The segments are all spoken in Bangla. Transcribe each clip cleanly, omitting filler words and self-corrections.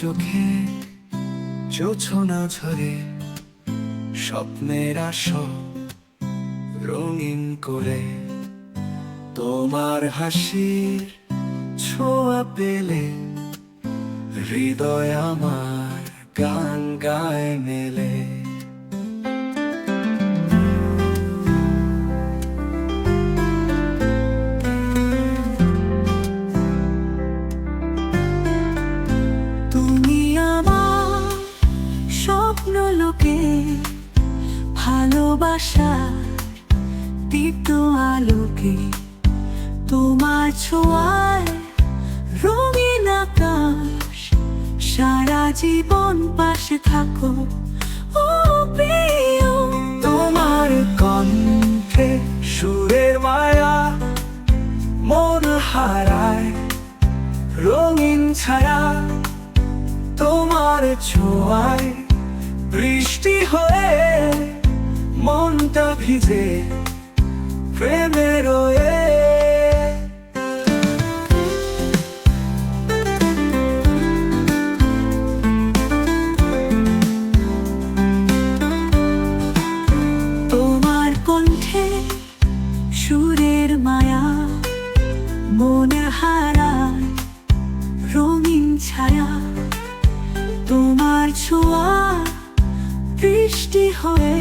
চোখে জোছনা ঝরে স্বপ্নের আসো রঙিন করে তোমার হাসির ছোঁয়া পেলে হৃদয় আমার গান গায় মেলে। তুমি আমার স্বপ্ন লোকে ভালোবাসার দীপ্ত আলোকে, তোমার ছোঁয়ায় রঙিন আকাশ, সারা জীবন পাশে থাকো ও প্রিয়। তোমার কণ্ঠে সুরের মায়া মন হারায় রঙিন ছায়া, তোমার ছোঁয়ায় বৃষ্টি হয়ে মনটা ভিজে প্রেমে রয়ে। তোমার কণ্ঠে সুরের মায়া মন হারায় রঙিন ছায়া, তোমার ছোঁয়া বৃষ্টি হয়ে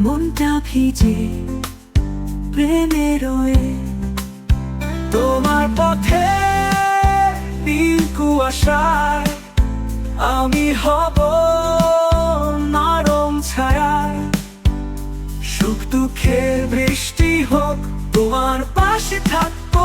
মনটা ভিজে প্রেমে রয়ে। তোমার পথে নীল কুয়াশায় আমি হব নরম ছায়া, সুখ দুঃখের বৃষ্টি হোক তোমার পাশে থাকবো।